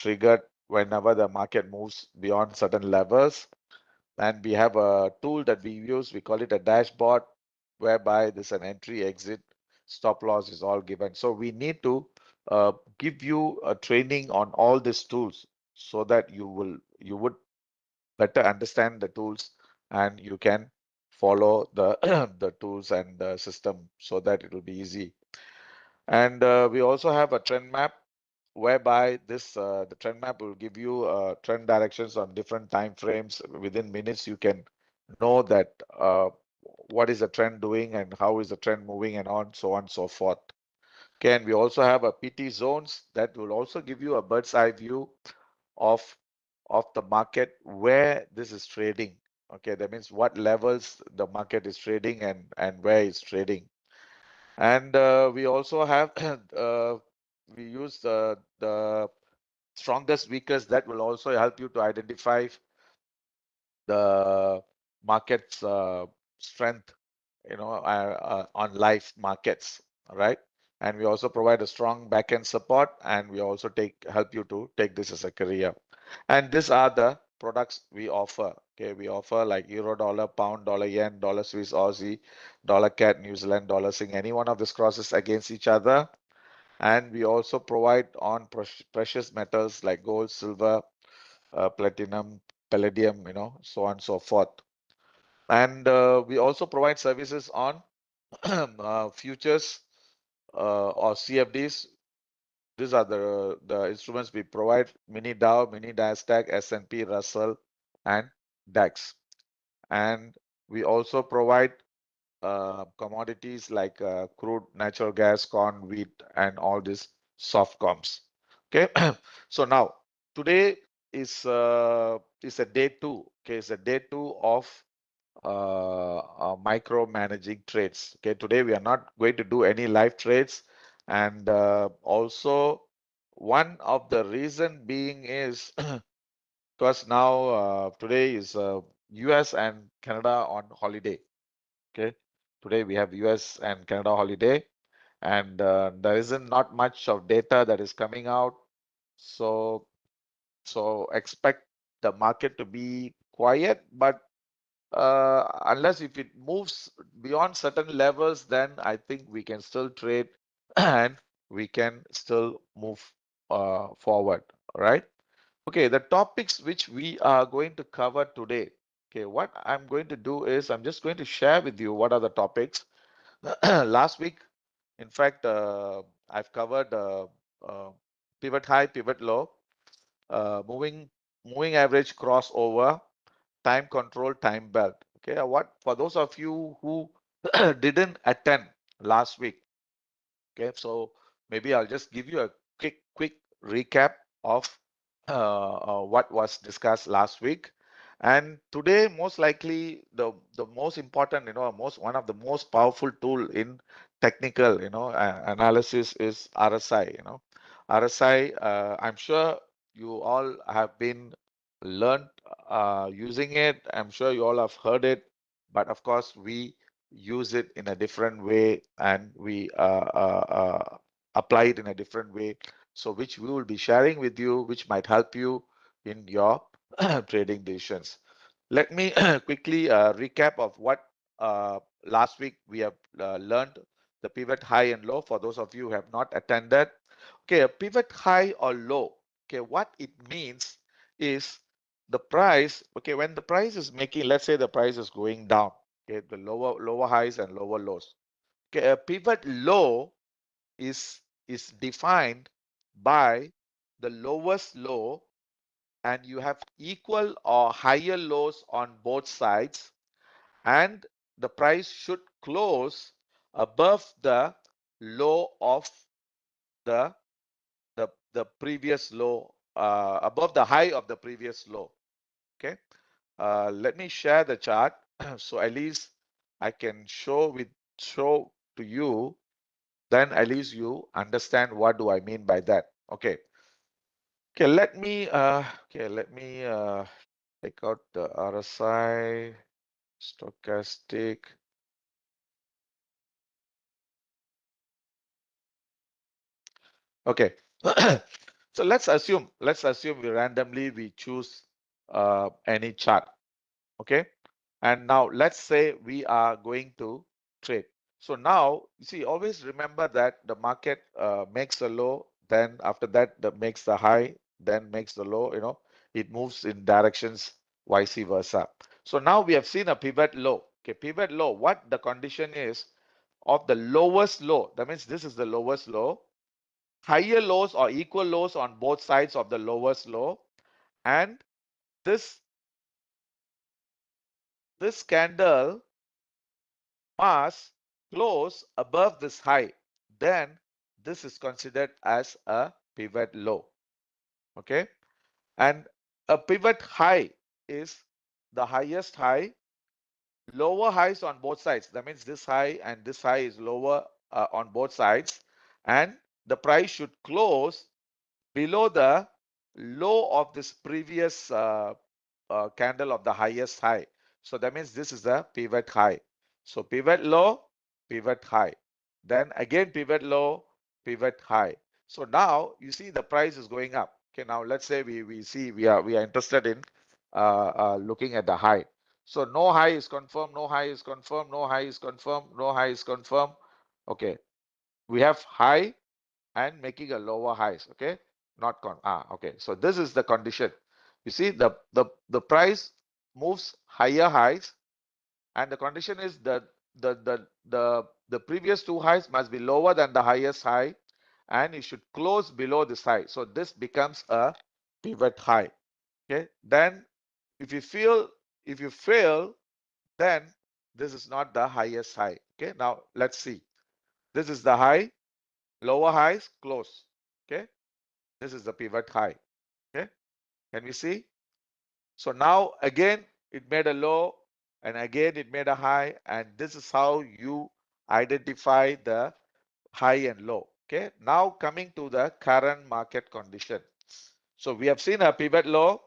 triggered whenever the market moves beyond certain levels. And we have a tool that we use, we call it a dashboard, whereby there's an entry, exit, stop loss is all given. So we need to give you a training on all these tools so that you would better understand the tools and you can follow the the tools and the system so that it will be easy. And we also have a trend map whereby this the trend map will give you trend directions on different time frames. Within minutes you can know that what is the trend doing and how is the trend moving and so on and so forth. Okay, and we also have a PT zones that will also give you a bird's eye view of the market where this is trading. Okay, that means what levels the market is trading and where it's trading. And we also have we use the strongest weakest that will also help you to identify the market's strength, on live markets, all right? And we also provide a strong backend support, and we also help you to take this as a career. And these are the products we offer. Okay, we offer like euro dollar, pound dollar, yen, dollar Swiss, Aussie, dollar CAD, New Zealand dollar, Sing. Any one of these crosses against each other. And we also provide on precious metals like gold, silver, platinum, palladium, so on and so forth. And we also provide services on futures or CFDs. These are the instruments we provide: mini Dow, mini Nasdaq, S&P, Russell, and DAX. And we also provide commodities like crude, natural gas, corn, wheat, and all these soft comms. Okay, so now today is a day two. Okay, it's a day two of micromanaging trades. Okay, today we are not going to do any live trades, and also one of the reason being is because now today is US and Canada on holiday. Okay, today we have US and Canada holiday, and there isn't not much of data that is coming out, so expect the market to be quiet. But unless if it moves beyond certain levels, then I think we can still trade and we can still move forward. All right. Okay, the topics which we are going to cover today. Okay, what I'm going to do is I'm just going to share with you what are the topics. Last week, in fact, I've covered pivot high, pivot low, moving average crossover, time control, time belt. Okay, what for those of you who didn't attend last week? Okay, so maybe I'll just give you a quick recap of what was discussed last week. And today, most likely, the most important, one of the most powerful tool in technical, analysis is RSI. RSI. I'm sure you all have been learned using it. I'm sure you all have heard it, but of course, we use it in a different way, and we apply it in a different way, so which we will be sharing with you, which might help you in your trading decisions. Let me quickly recap of what last week we have learned: the pivot high and low, for those of you who have not attended. Okay, a pivot high or low, okay, what it means is the price. Okay, when the price is making, let's say the price is going down, okay, the lower highs and lower lows. Okay, a pivot low is defined by the lowest low, and you have equal or higher lows on both sides, and the price should close above the low of the previous low, above the high of the previous low. Okay, let me share the chart so at least I can show to you, then at least you understand what do I mean by that. Okay, let me take out the RSI, stochastic. Okay, So let's assume we choose any chart. Okay, and now let's say we are going to trade. So now you see, always remember that the market makes a low, then after that makes the high, then makes the low. It moves in directions vice versa. So now we have seen a pivot low. Okay, pivot low, what the condition is of the lowest low, that means this is the lowest low, higher lows or equal lows on both sides of the lowest low, and this candle must close above this high, then this is considered as a pivot low. Okay, and a pivot high is the highest high, lower highs on both sides. That means this high and this high is lower on both sides, and the price should close below the low of this previous candle of the highest high. So that means this is the pivot high. So pivot low, pivot high. Then again pivot low, pivot high. So now you see the price is going up. Okay, now let's say we see we are interested in looking at the high. So no high is confirmed, no high is confirmed, no high is confirmed, no high is confirmed. Okay, we have high and making a lower highs. Okay, not okay, so this is the condition. You see the price moves higher highs, and the condition is that the previous two highs must be lower than the highest high, and it should close below this high. So this becomes a pivot high. Okay, then if you fail, then this is not the highest high. Okay, now let's see. This is the high, lower highs, close. Okay, this is the pivot high. Okay, can we see? So now again it made a low, and again it made a high, and this is how you identify the high and low. Okay, now coming to the current market condition. So we have seen a pivot low.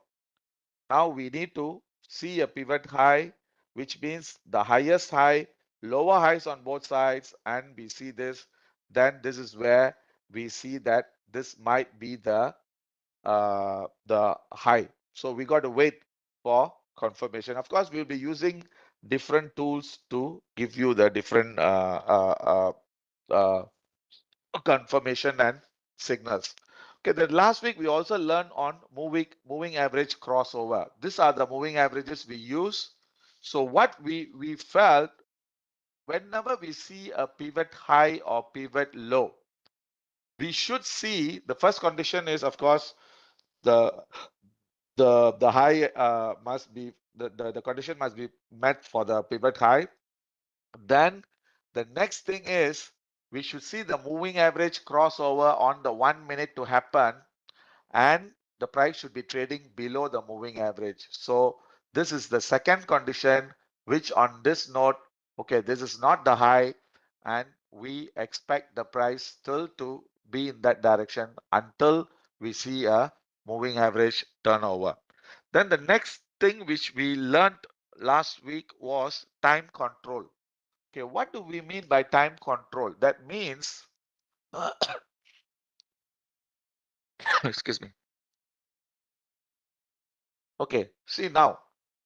Now we need to see a pivot high, which means the highest high, lower highs on both sides, and we see this. Then this is where we see that this might be the high. So we got to wait for confirmation. Of course, we'll be using different tools to give you the different confirmation and signals. Okay, then last week we also learned on moving average crossover. These are the moving averages we use. So what we felt, whenever we see a pivot high or pivot low, we should see the first condition is, of course, the the high must be the condition must be met for the pivot high. Then the next thing is we should see the moving average crossover on the 1 minute to happen, and the price should be trading below the moving average. So this is the second condition, which on this note, okay, this is not the high, and we expect the price still to be in that direction until we see a moving average turnover. Then the next thing which we learned last week was time control. Okay, what do we mean by time control? That means, excuse me. Okay, see now,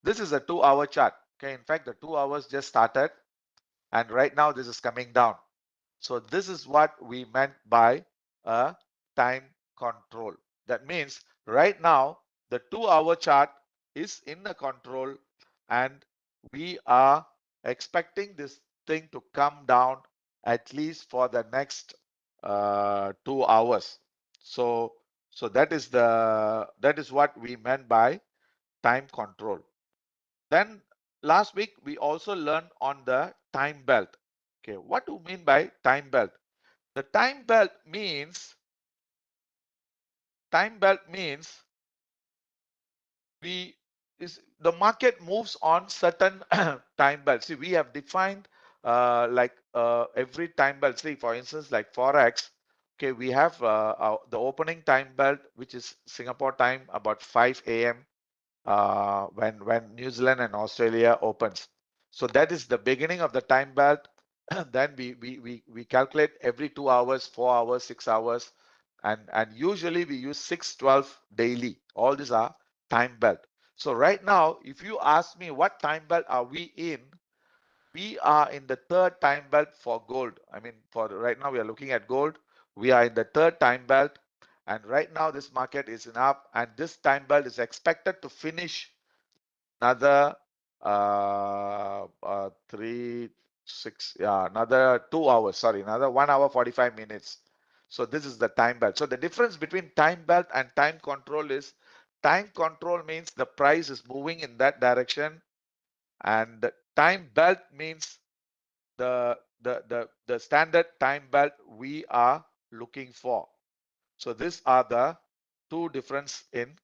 this is a 2-hour chart. Okay, in fact, the 2 hours just started, and right now this is coming down. So this is what we meant by a time control. That means right now the 2-hour chart is in the control, and we are expecting this thing to come down at least for the next 2 hours. So that is what we meant by time control. Then last week we also learned on the time belt. Okay, what do you mean by time belt? The time belt means we is the market moves on certain time belts. See, we have defined every time belt. See, for instance, like Forex. Okay, we have the opening time belt, which is Singapore time about 5 a.m. When New Zealand and Australia opens. So that is the beginning of the time belt. Then we calculate every 2 hours, 4 hours, 6 hours, and usually we use 612 daily. All these are time belt. So right now, if you ask me what time belt are we in, we are in the third time belt for gold. I mean, for right now we are looking at gold. We are in the third time belt, and right now this market is in up, and this time belt is expected to finish another 2 hours. Sorry, another 1 hour 45 minutes. So this is the time belt. So the difference between time belt and time control is time control means the price is moving in that direction, and the time belt means the standard time belt we are looking for. So these are the two difference in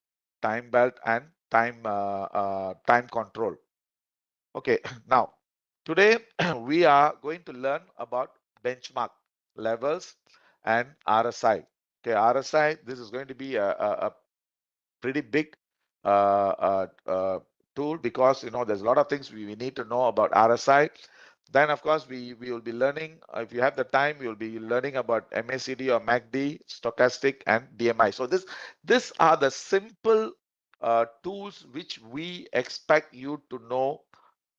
time belt and time control. Okay, now today we are going to learn about benchmark levels and RSI. Okay, RSI, this is going to be a pretty big tool, because there's a lot of things we need to know about RSI. Then of course we will be learning, if you have the time, you'll be learning about MACD or MACD, stochastic, and DMI. So these are the simple tools which we expect you to know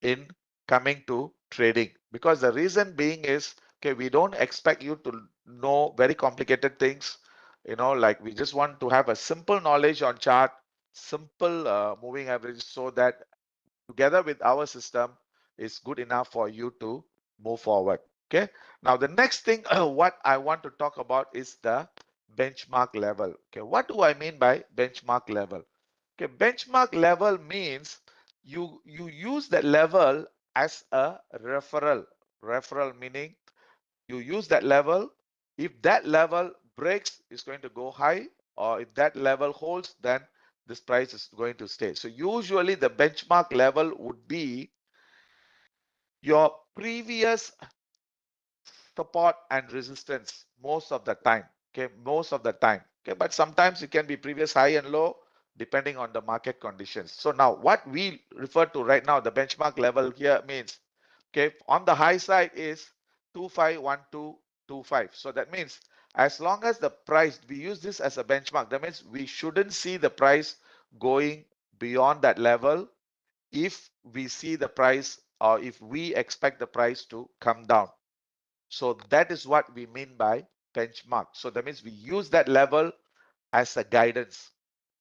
in coming to trading, because the reason being is, okay, we don't expect you to know very complicated things, like we just want to have a simple knowledge on chart, simple moving average, so that together with our system is good enough for you to move forward. Okay, now the next thing what I want to talk about is the benchmark level. Okay, what do I mean by benchmark level? Okay, benchmark level means you use that level as a referral meaning you use that level. If that level breaks, it's going to go high, or if that level holds, then this price is going to stay. So usually the benchmark level would be your previous support and resistance most of the time. Okay, most of the time. Okay, but sometimes it can be previous high and low depending on the market conditions. So now what we refer to right now, the benchmark level here means, okay, on the high side is 251225. So that means as long as the price, we use this as a benchmark, that means we shouldn't see the price going beyond that level if we see the price, or if we expect the price to come down. So that is what we mean by benchmark. So that means we use that level as a guidance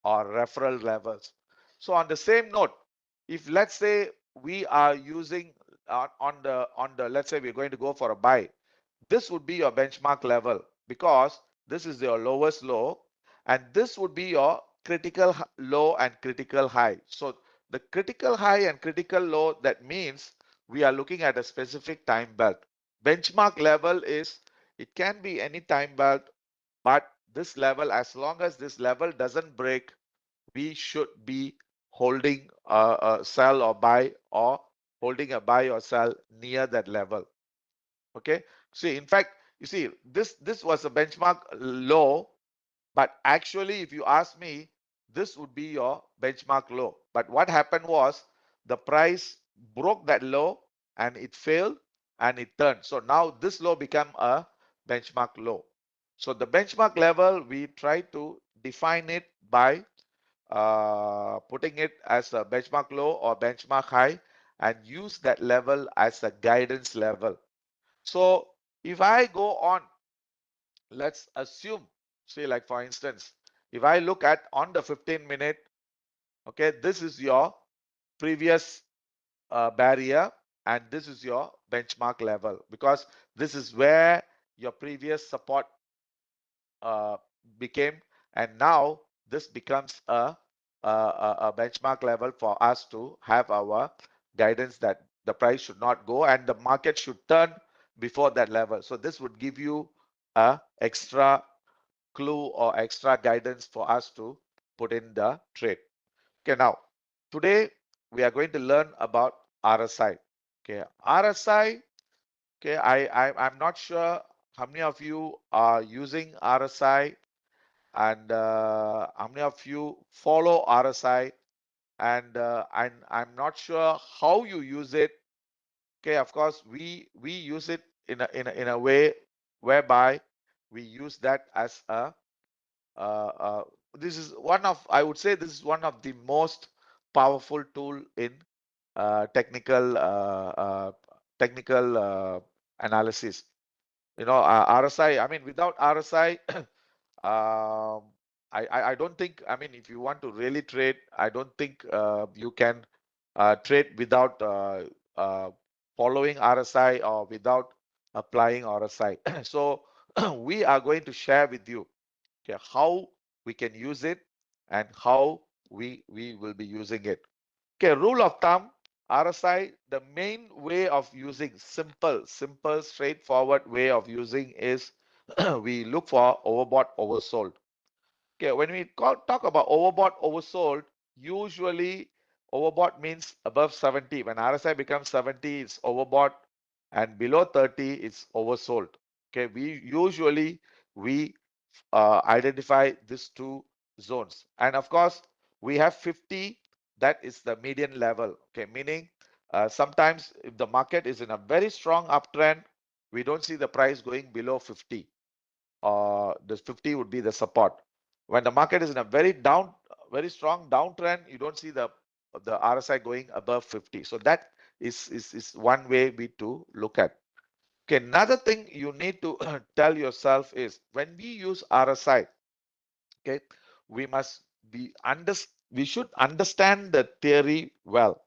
or referral levels. So on the same note, if let's say we are using on the let's say we're going to go for a buy, this would be your benchmark level, because this is your lowest low, and this would be your critical low and critical high. So the critical high and critical low, that means we are looking at a specific time belt. Benchmark level is, it can be any time belt, but this level, as long as this level doesn't break, we should be holding a sell or buy, or holding a buy or sell near that level. Okay, see, in fact, you see, this was a benchmark low, but actually if you ask me, this would be your benchmark low. But what happened was the price broke that low and it failed and it turned. So now this low became a benchmark low. So the benchmark level, we try to define it by putting it as a benchmark low or benchmark high, and use that level as a guidance level. So if I go on, let's assume, say like for instance, if I look at on the 15-minute, okay, this is your previous barrier, and this is your benchmark level, because this is where your previous support uh, became, and now this becomes a benchmark level for us to have our guidance that the price should not go and the market should turn before that level. So this would give you a extra clue or extra guidance for us to put in the trade. Okay, now today we are going to learn about RSI. Okay, RSI. Okay, I'm not sure how many of you are using RSI, and how many of you follow RSI, and I'm not sure how you use it. Okay, of course we use it in a way whereby we use that as a This is one of, I would say, this is one of the most powerful tool in technical analysis. RSI. I mean, without RSI, I don't think. I mean, if you want to really trade, I don't think you can trade without following RSI or without applying RSI. So we are going to share with you, okay, how we can use it and how we will be using it. Okay, rule of thumb, RSI, the main way of using, simple, straightforward way of using is we look for overbought, oversold. Okay, when we talk about overbought, oversold, usually overbought means above 70. When RSI becomes 70, it's overbought, and below 30, it's oversold. Okay, we identify these two zones, and of course we have 50. That is the median level. Okay, meaning sometimes if the market is in a very strong uptrend, we don't see the price going below 50. This 50 would be the support. When the market is in a very strong downtrend, you don't see the RSI going above 50. So that is one way we to look at. Okay, another thing you need to tell yourself is when we use RSI, okay, we must we should understand the theory well.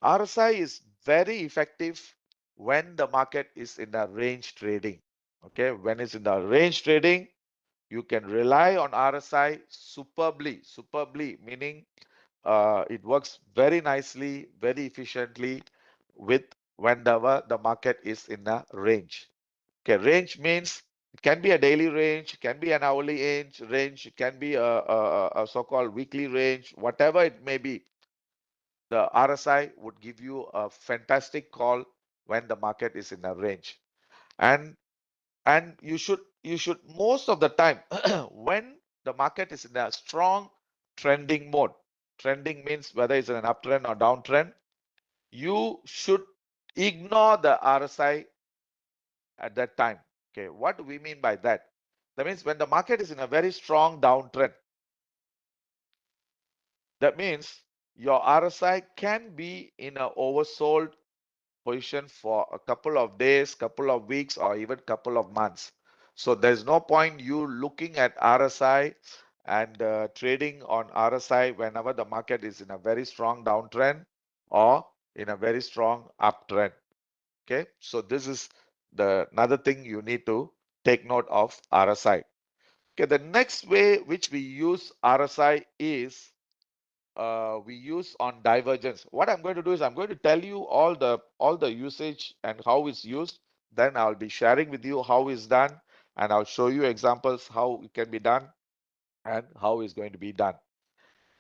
RSI is very effective when the market is in the range trading. Okay, when it's in the range trading, you can rely on RSI superbly, meaning it works very nicely, very efficiently with whenever the market is in a range. Okay, range means it can be a daily range, it can be an hourly range, it can be a so-called weekly range, whatever it may be. The RSI would give you a fantastic call when the market is in a range. And you should most of the time when the market is in a strong trending mode. Trending means whether it's an uptrend or downtrend, you should ignore the RSI at that time. Okay, what do we mean by that? That means when the market is in a very strong downtrend, that means your RSI can be in an oversold position for a couple of days, couple of weeks, or even couple of months. So there's no point you looking at RSI and trading on RSI whenever the market is in a very strong downtrend or in a very strong uptrend. Okay, so this is the another thing you need to take note of RSI. Okay, the next way which we use RSI is we use on divergence. What I'm going to do is I'm going to tell you all the usage and how it's used. Then I'll be sharing with you how it's done, and I'll show you examples how it can be done and how it's going to be done.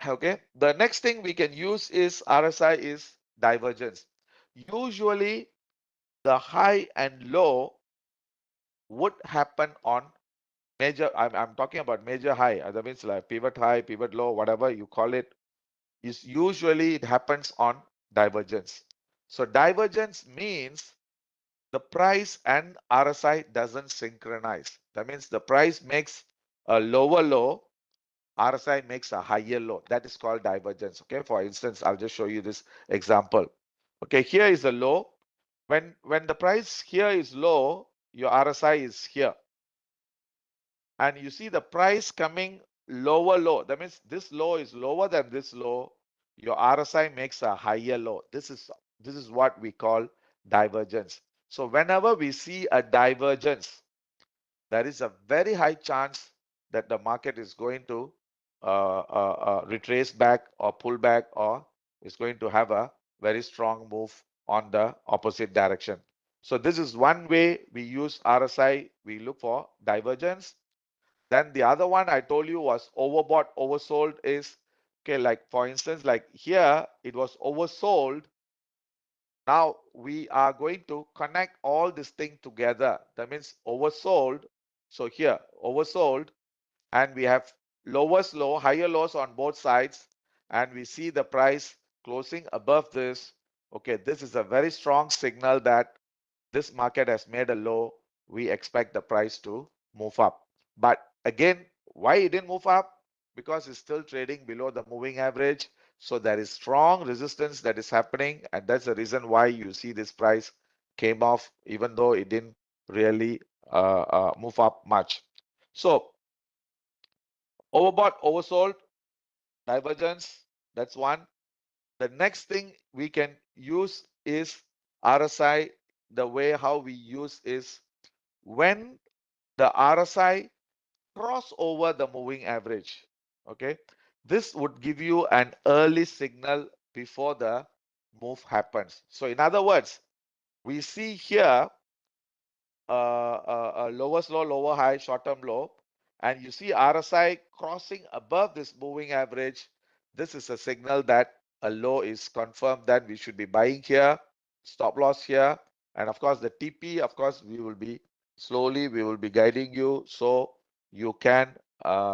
Okay. The next thing we can use is RSI is divergence. Usually the high and low would happen on major. I'm talking about major high. That means like pivot high, pivot low, whatever you call it. Is usually it happens on divergence. So divergence means the price and RSI doesn't synchronize. That means the price makes a lower low, RSI makes a higher low. That is called divergence. Okay, for instance, I'll just show you this example. Okay, here is a low. When the price here is low, your RSI is here, and you see the price coming lower low. That means this low is lower than this low. Your RSI makes a higher low. This is what we call divergence. So whenever we see a divergence, there is a very high chance that the market is going to retrace back or pull back, or is going to have a very strong move on the opposite direction. So this is one way we use RSI. We look for divergence. Then the other one I told you was overbought, oversold is, okay, like for instance, like here it was oversold. Now we are going to connect all this thing together. That means oversold. So here oversold, and we have lowest low, higher lows on both sides, and we see the price closing above this. Okay, this is a very strong signal that this market has made a low. We expect the price to move up. But again, Why it didn't move up? Because it's still trading below the moving average. So there is strong resistance that is happening, and that's the reason why you see this price came off, even though it didn't really move up much. So overbought, oversold, divergence, that's one. The next thing we can use is RSI. The way how we use is when the RSI cross over the moving average. Okay, this would give you an early signal before the move happens. So in other words, we see here lowest low, lower high, short-term low, and you see RSI crossing above this moving average. This is a signal that a low is confirmed, that we should be buying here, stop loss here, and of course the TP, of course, we will be guiding you so you can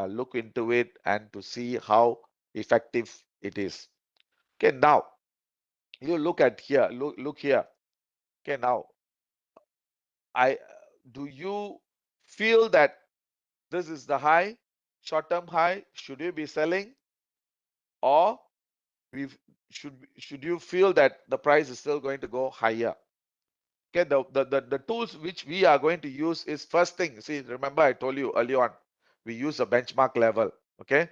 look into it and to see how effective it is. Okay, now you look at here, look here. Okay, now I do you feel that this is the high, short-term high? Should you be selling, or we should you feel that the price is still going to go higher? Okay, the tools which we are going to use is, first thing, see, remember I told you early on, we use a benchmark level. Okay,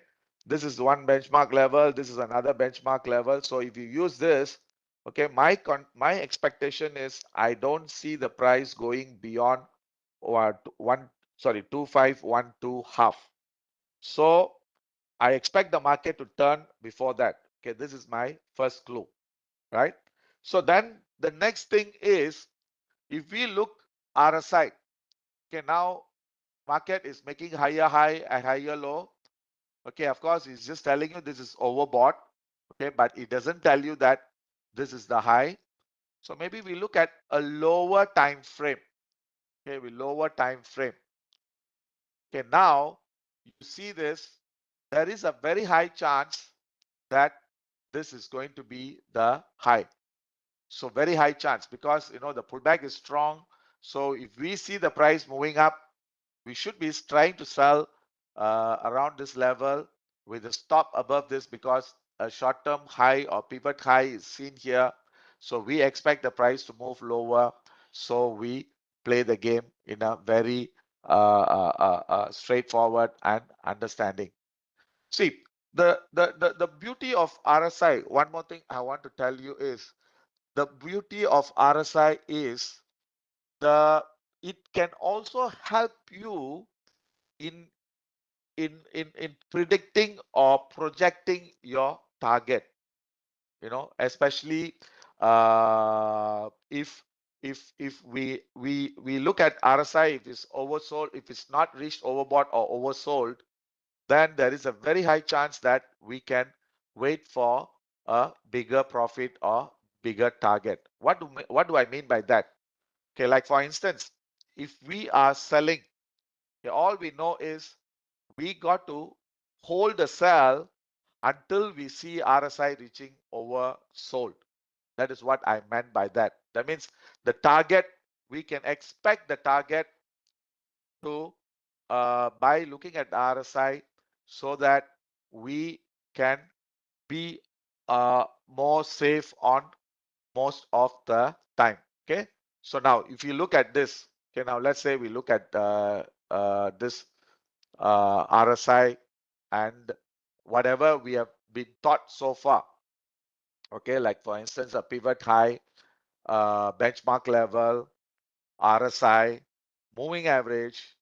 this is one benchmark level, this is another benchmark level. So if you use this, okay, my expectation is I don't see the price going beyond or 2512 half. So I expect the market to turn before that. Okay, this is my first clue, right? So then the next thing is, if we look RSI, okay, now market is making higher high and higher low. Okay, of course, it's just telling you this is overbought. Okay, but it doesn't tell you that this is the high. So maybe we look at a lower time frame. Okay, we lower time frame. Okay, now you see this, there is a very high chance that this is going to be the high. So very high chance, because the pullback is strong. So if we see the price moving up, we should be trying to sell around this level with a stop above this, because a short-term high or pivot high is seen here. So we expect the price to move lower. So we play the game in a very straightforward and understanding. See, the beauty of RSI, one more thing I want to tell you is, the beauty of RSI is it can also help you in predicting or projecting your target. Especially if we look at RSI, if it's oversold, if it's not reached overbought or oversold, then there is a very high chance that we can wait for a bigger profit or bigger target. What do I mean by that? Okay, like for instance, if we are selling, okay, all we know is we got to hold the sell until we see RSI reaching oversold. That is what I meant by that. That means the target, we can expect the target to by looking at RSI, so that we can be more safe on most of the time. Okay, so now if you look at this, okay, now let's say we look at this RSI and whatever we have been taught so far. Okay, like for instance, a pivot high, benchmark level, RSI, moving average,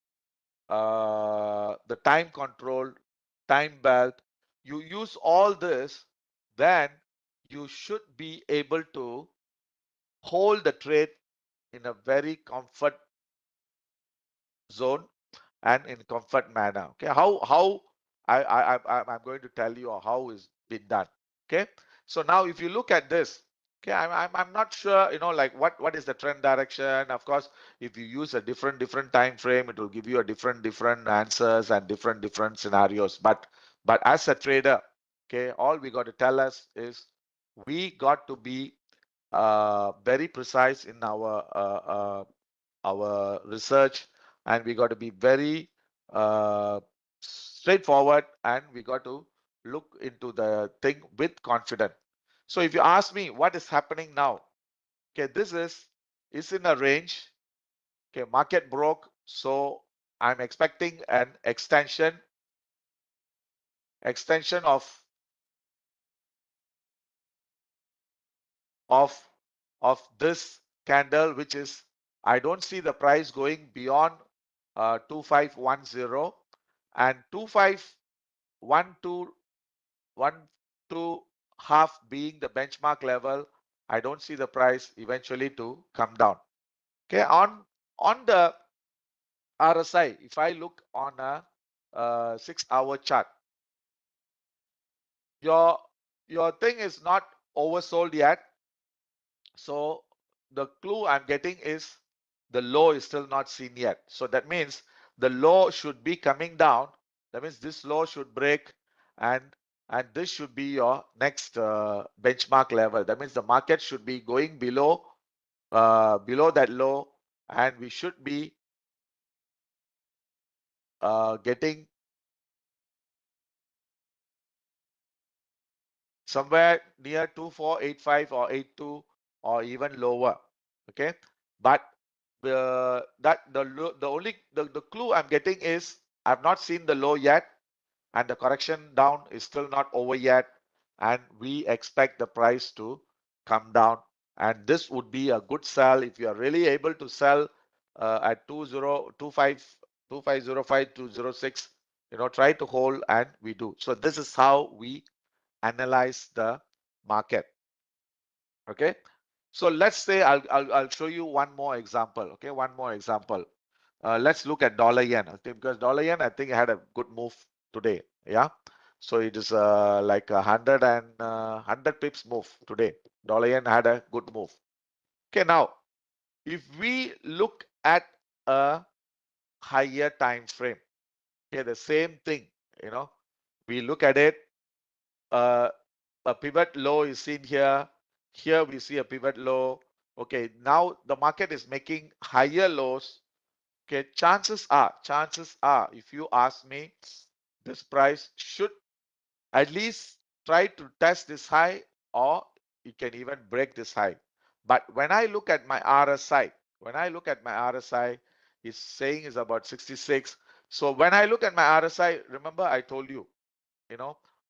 the time control, time belt. You use all this, then you should be able to hold the trade in a very comfort zone and in comfort manner. Okay, how I'm going to tell you how it's been done. Okay, so now if you look at this, okay, I'm not sure, like what is the trend direction. Of course, if you use a different time frame, it will give you a different answers and different scenarios. But as a trader, okay, all we got to tell us is we got to be very precise in our research, and we got to be very straightforward, and we got to look into the thing with confidence. So if you ask me what is happening now, okay, this is in a range. Okay, market broke, so I'm expecting an extension of of this candle, which is, I don't see the price going beyond 2510, and 2512 half being the benchmark level. I don't see the price eventually to come down. Okay, on the RSI, if I look on a 6-hour chart, your thing is not oversold yet. So the clue I'm getting is the low is still not seen yet. So that means the low should be coming down. That means this low should break, and this should be your next benchmark level. That means the market should be going below that low, and we should be getting somewhere near 2485 or 82 or even lower. Okay, but the clue I'm getting is I've not seen the low yet, and the correction down is still not over yet, and we expect the price to come down, and this would be a good sell if you are really able to sell at 2505 206. Try to hold, and we do. So this is how we analyze the market. Okay, so let's say I'll show you one more example. Okay, one more example. Let's look at dollar yen. I think because dollar yen, I think it had a good move today. Yeah, so it is like 100 pips move today. Dollar yen had a good move. Okay, now if we look at a higher time frame, okay, the same thing. We look at it. Uh, a pivot low is seen here. Here we see a pivot low. Okay, now the market is making higher lows. Okay, chances are, if you ask me, this price should at least try to test this high, or it can even break this high. But when I look at my RSI, it's saying is about 66. So when I look at my RSI, remember I told you,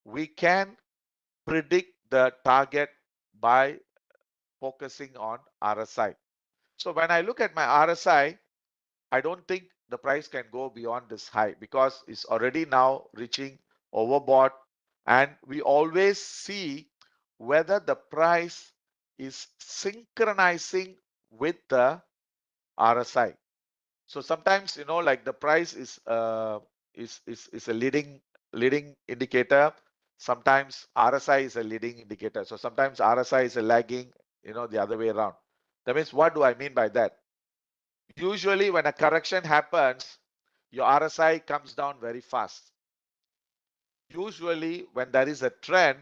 we can predict the target by focusing on RSI. So when I look at my RSI, I don't think the price can go beyond this high because it's already now reaching overbought, and we always see whether the price is synchronizing with the RSI. So sometimes, like the price is a leading indicator. Sometimes RSI is a leading indicator. So sometimes RSI is a lagging, the other way around. That means, what do I mean by that? Usually when a correction happens, your RSI comes down very fast. Usually when there is a trend,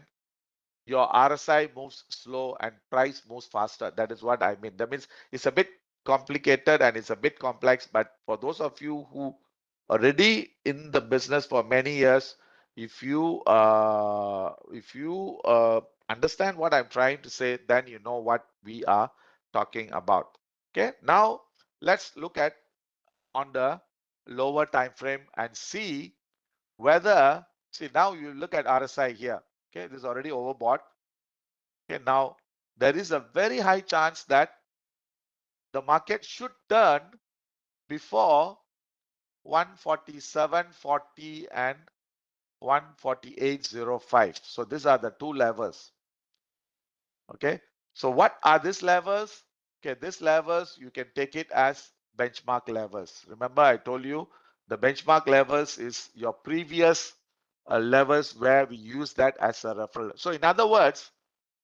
your RSI moves slow and price moves faster. That is what I mean. That means it's a bit complicated and it's a bit complex, but for those of you who are already in the business for many years, if you understand what I'm trying to say, then you know what we are talking about. Okay, now let's look at on the lower time frame and see whether, see, now you look at RSI here. Okay, this is already overbought. Okay, now there is a very high chance that the market should turn before 147.40 and 148.05. So these are the two levels. Okay, so what are these levels? Okay, these levels you can take it as benchmark levels. Remember, I told you the benchmark levels is your previous levels where we use that as a referral. So in other words,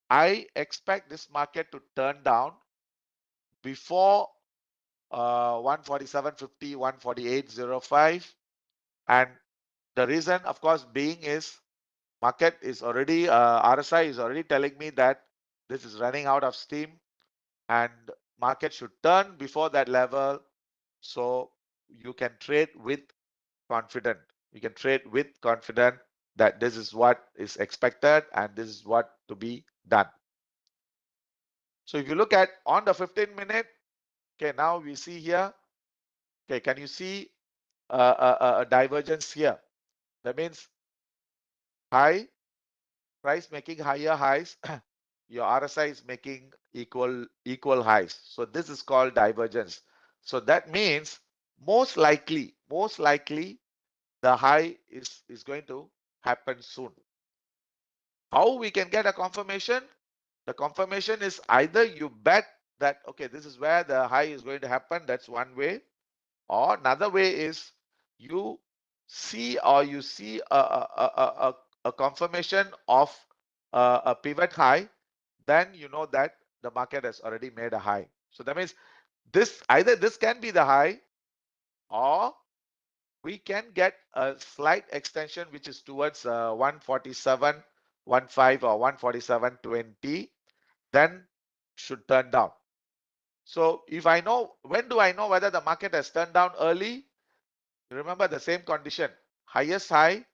I expect this market to turn down before 147.50, 148.05, and the reason, of course, being is market is already RSI is already telling me that this is running out of steam, and market should turn before that level, so you can trade with confidence. You can trade with confidence that this is what is expected and this is what to be done. So if you look at on the 15-minute, okay, now we see here, okay, can you see a divergence here? That means high price making higher highs, your RSI is making equal highs. So this is called divergence. So that means most likely the high is going to happen soon. How we can get a confirmation? The confirmation is either you bet that, okay, this is where the high is going to happen. That's one way. Or another way is you see a confirmation of a pivot high, then you know that the market has already made a high. So that means either this can be the high, or we can get a slight extension which is towards 147.15 or 147.20, then should turn down. So if I know, when do I know whether the market has turned down early? Remember the same condition, highest high,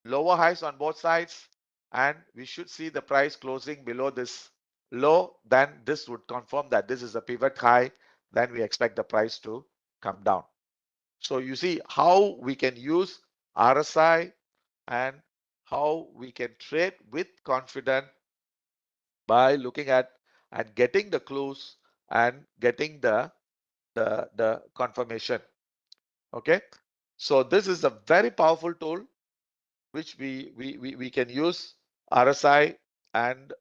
lower highs on both sides, and we should see the price closing below this low. Then this would confirm that this is a pivot high. Then we expect the price to come down. So you see how we can use RSI and how we can trade with confidence by looking at and getting the clues and getting the confirmation. Okay, so this is a very powerful tool which we can use RSI, and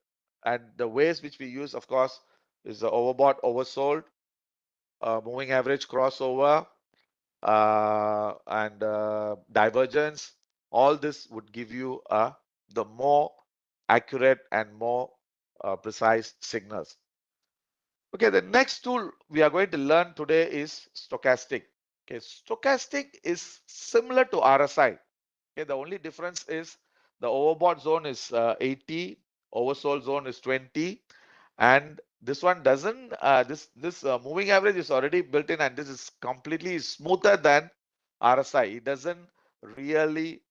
the ways which we use, of course, is the overbought, oversold, moving average crossover, and divergence. All this would give you the more accurate and more precise signals. Okay, the next tool we are going to learn today is stochastic. Okay, stochastic is similar to RSI. Okay, the only difference is the overbought zone is 80, oversold zone is 20, and this one doesn't. This moving average is already built in, and this is completely smoother than RSI. It doesn't really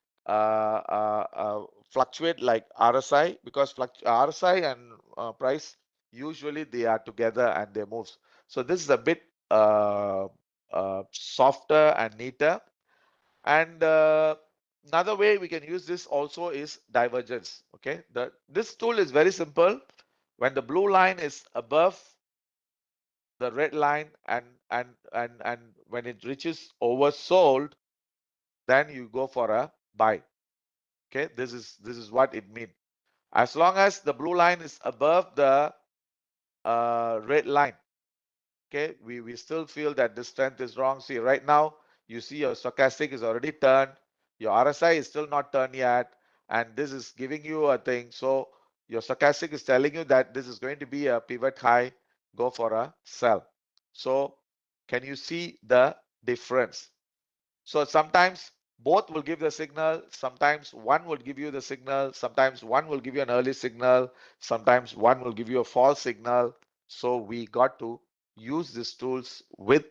fluctuate like RSI, because RSI and price usually they are together and they move. So this is a bit softer and neater. And another way we can use this also is divergence. Okay, this tool is very simple. When the blue line is above the red line, and when it reaches oversold, then you go for a buy. Okay, this is what it means. As long as the blue line is above the red line, okay, we still feel that this strength is wrong. See, right now you see your stochastic is already turned, your RSI is still not turned yet, and this is giving you a thing. So your stochastic is telling you that this is going to be a pivot high, go for a sell. So can you see the difference? So sometimes both will give the signal, sometimes one will give you the signal, sometimes one will give you an early signal, sometimes one will give you a false signal. So we got to use these tools with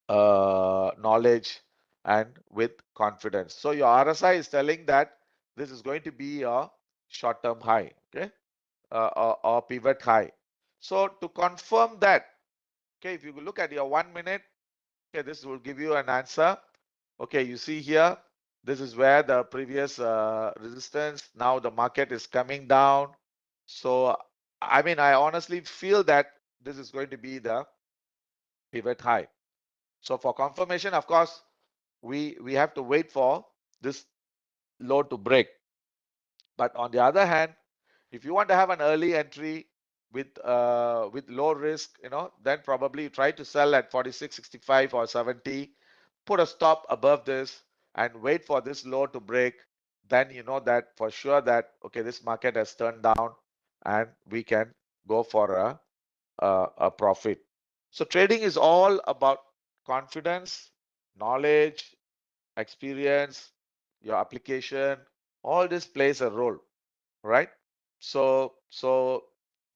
knowledge and with confidence. So your RSI is telling that this is going to be a short-term high, okay, or pivot high. So to confirm that, okay, if you look at your 1 minute, okay, this will give you an answer. Okay, you see here, this is where the previous resistance, now the market is coming down. So, I mean, I honestly feel that this is going to be the pivot high. So for confirmation, of course, we have to wait for this low to break. But on the other hand, if you want to have an early entry with low risk, then probably try to sell at 46, 65 or 70, put a stop above this and wait for this low to break. Then you know that for sure that, okay, this market has turned down and we can go for a profit. So trading is all about confidence, knowledge, experience, your application. All this plays a role, right? So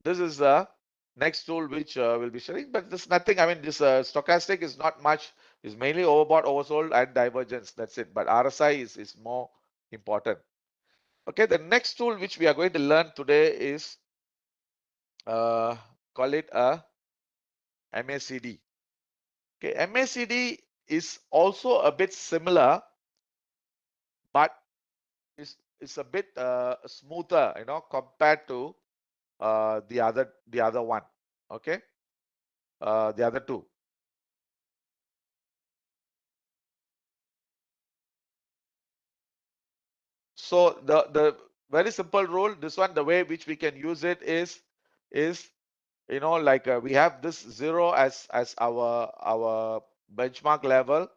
this is the next tool which we'll be sharing, but there's nothing. I mean, this stochastic is not much It's mainly overbought, oversold, and divergence. That's it. But RSI is more important. Okay, the next tool which we are going to learn today is call it a MACD. Okay, MACD is also a bit similar, but it's a bit smoother, compared to the other one. Okay, the other two. So the very simple rule, this one, the way which we can use it is like we have this 0 as our benchmark level.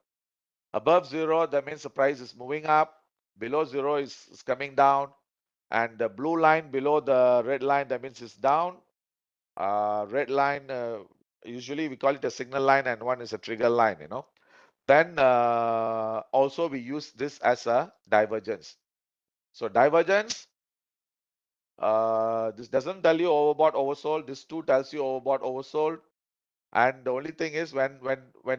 Above 0, that means the price is moving up. Below 0 is coming down, and the blue line below the red line, that means it's down. Red line, usually we call it a signal line, and one is a trigger line. Then also we use this as a divergence. So divergence, this doesn't tell you overbought, oversold. This too tells you overbought, oversold. And the only thing is when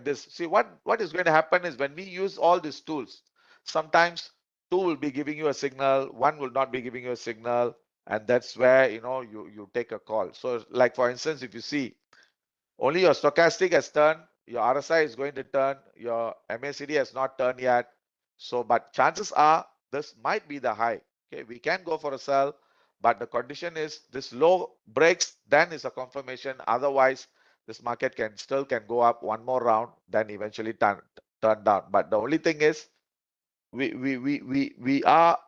this, see, what is going to happen is when we use all these tools, sometimes two will be giving you a signal, one will not be giving you a signal, and that's where you take a call. So like for instance, if you see only your stochastic has turned, your RSI is going to turn, your MACD has not turned yet. So, but chances are this might be the high. Okay, we can go for a sell, but the condition is this low breaks, then is a confirmation. Otherwise, this market can go up one more round, then eventually turn down. But the only thing is we are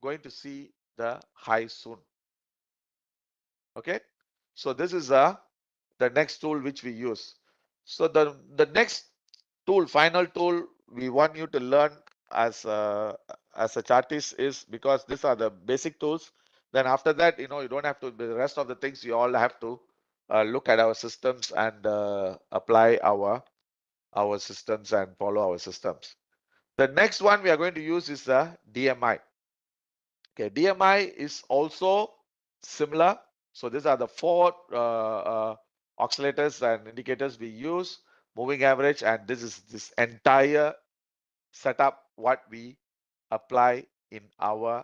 going to see the high soon. Okay, so this is the next tool which we use. So the next tool, final tool we want you to learn as a chartist is, because these are the basic tools. Then after that, you don't have to, the rest of the things you all have to look at our systems and apply our systems and follow our systems. The next one we are going to use is the DMI. Okay, DMI is also similar. So these are the four oscillators and indicators we use, moving average, and this is this entire setup what we apply in our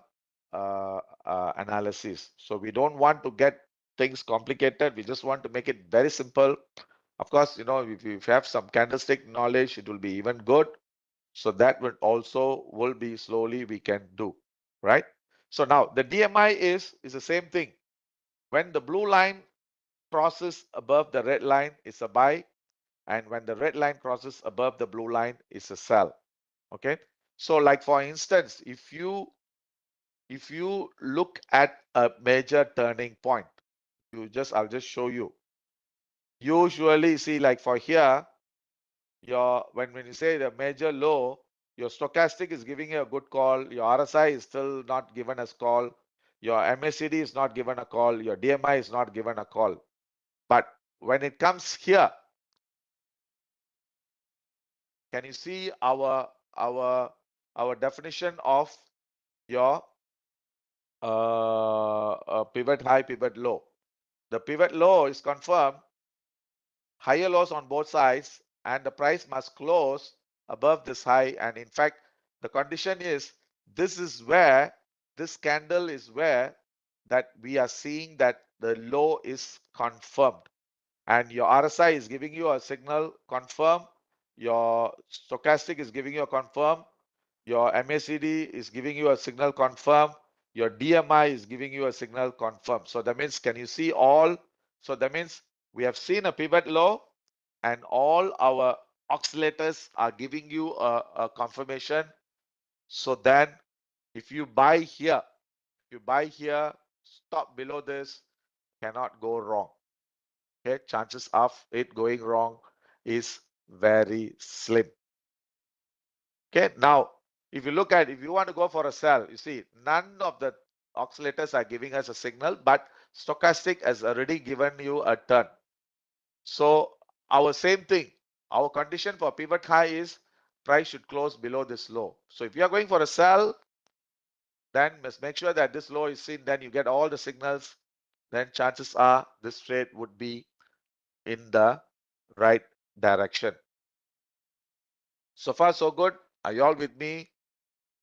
analysis. So we don't want to get things complicated. We just want to make it very simple. Of course, if you have some candlestick knowledge, it will be even good. So that will also be slowly we can do, right? So now the DMI is the same thing. When the blue line crosses above the red line, it's a buy, and when the red line crosses above the blue line, it's a sell. Okay. So like for instance, if you look at a major turning point, I'll just show you. Usually, see, like for here, when you say the major low, your stochastic is giving you a good call, your RSI is still not given as call, your MACD is not given a call, your DMI is not given a call. But when it comes here, can you see our definition of your pivot high, pivot low? The pivot low is confirmed, higher lows on both sides, and the price must close above this high. And in fact, the condition is this candle is where that we are seeing that the low is confirmed, and your RSI is giving you a signal confirm, your stochastic is giving you a confirm, your MACD is giving you a signal confirm, your DMI is giving you a signal confirm. So that means, can you see all? So that means we have seen a pivot low, and all our oscillators are giving you a confirmation. So then if you buy here, stop below this, cannot go wrong. Okay, chances of it going wrong is very slim. Okay, now if you want to go for a sell, you see none of the oscillators are giving us a signal, but stochastic has already given you a turn. So our same thing, our condition for pivot high is price should close below this low. So if you are going for a sell, then must make sure that this low is seen, then you get all the signals, then chances are this trade would be in the right direction. So far, so good. Are you all with me?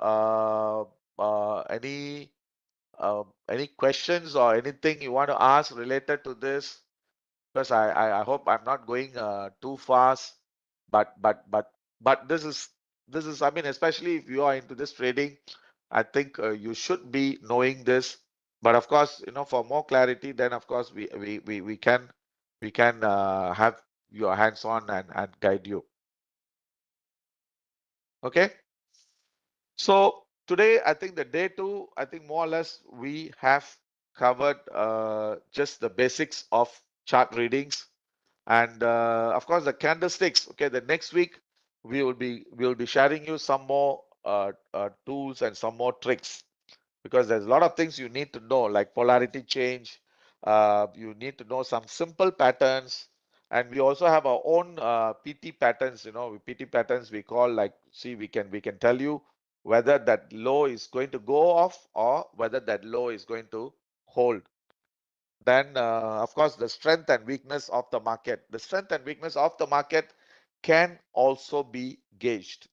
Uh, uh, any any questions or anything you want to ask related to this? Because I hope I'm not going too fast, but this is I mean, especially if you are into this trading, I think you should be knowing this. But of course, for more clarity, then of course we can have your hands on and guide you. Okay. So today, I think the day two, I think more or less we have covered just the basics of chart readings. And of course, the candlesticks. Okay, the next week we will be sharing you some more tools and some more tricks, because there's a lot of things you need to know, like polarity change. You need to know some simple patterns, and we also have our own PT patterns. PT patterns we call, like, see, we can tell you whether that low is going to go off or whether that low is going to hold. Then, of course, the strength and weakness of the market. The strength and weakness of the market can also be gauged.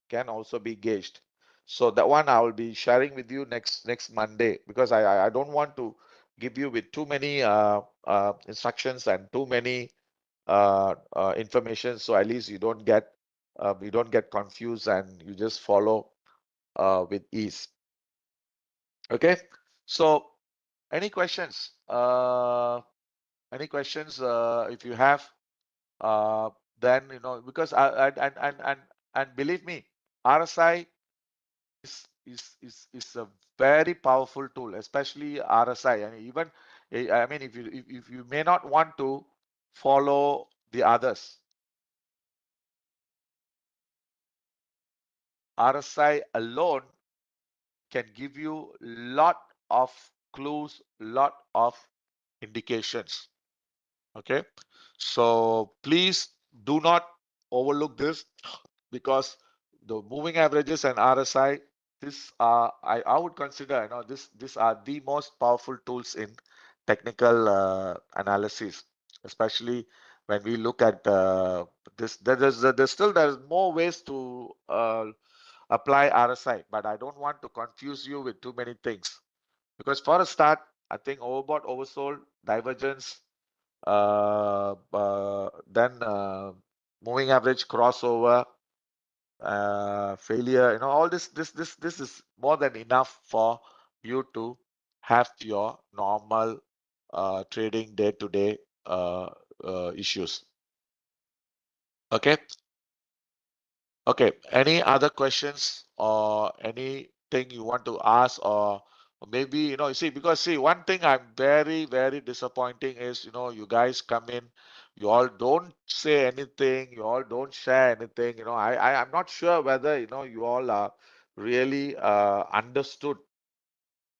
So that one I will be sharing with you next Monday, because I don't want to give you with too many instructions and too many information. So at least you don't get confused and you just follow with ease. Okay. So any questions? Any questions? If you have, uh, then because and believe me, RSI is a very powerful tool, especially RSI. And even, I mean, if you may not want to follow the others, RSI alone can give you lot of clues, lot of indications. Okay, so please do not overlook this, because the moving averages and RSI, this I would consider, these are the most powerful tools in technical analysis, especially when we look at this. There's more ways to apply RSI, but I don't want to confuse you with too many things, because for a start, I think overbought, oversold, divergence, then moving average, crossover, failure, all this is more than enough for you to have your normal trading day-to-day issues. Okay. Okay, any other questions or anything you want to ask, or maybe, you see, because see, one thing I'm very, very disappointing is, you guys come in, you all don't say anything, you all don't share anything. I'm not sure whether, you all are really understood.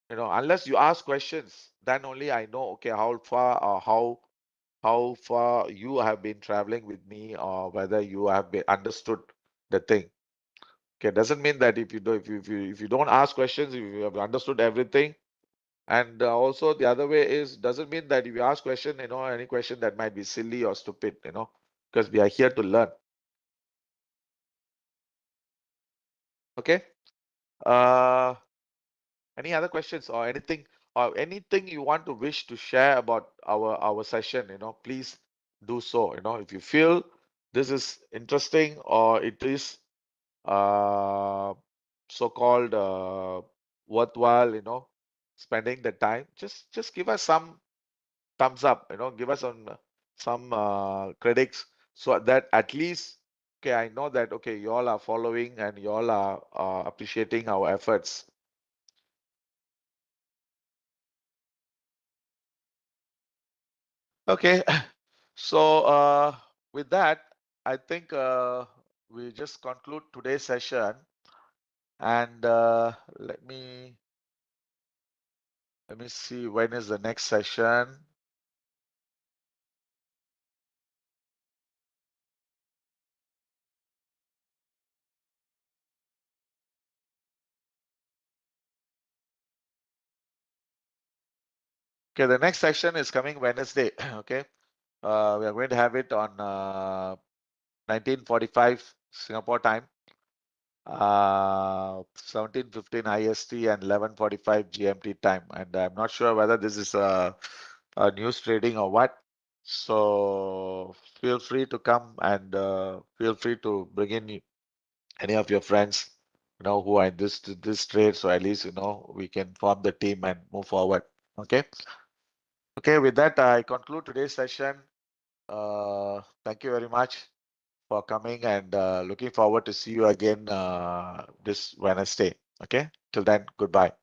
Unless you ask questions, then only I know, okay, how far or how far you have been traveling with me, or whether you have been understood the thing. Okay, doesn't mean that if you don't ask questions, if you have understood everything. And also the other way is, doesn't mean that if you ask question, any question that might be silly or stupid, because we are here to learn. Okay. Uh, any other questions or anything you want to wish to share about our session? Please do so. If you feel this is interesting, or it is uh, so-called worthwhile, spending the time, just give us some thumbs up, give us some credits, so that at least, okay, I know that, okay, you all are following and you all are appreciating our efforts. Okay. So with that, I think we just conclude today's session, and let me see when is the next session. Okay, the next session is coming Wednesday. Okay, we are going to have it on 19:45 Singapore time. 17:15 IST and 11:45 GMT time. And I'm not sure whether this is a news trading or what. So feel free to come and feel free to bring in any of your friends, who are in this trade. So at least, we can form the team and move forward. Okay. Okay. With that, I conclude today's session. Thank you very much for coming and looking forward to see you again this Wednesday. Okay. Till then, goodbye.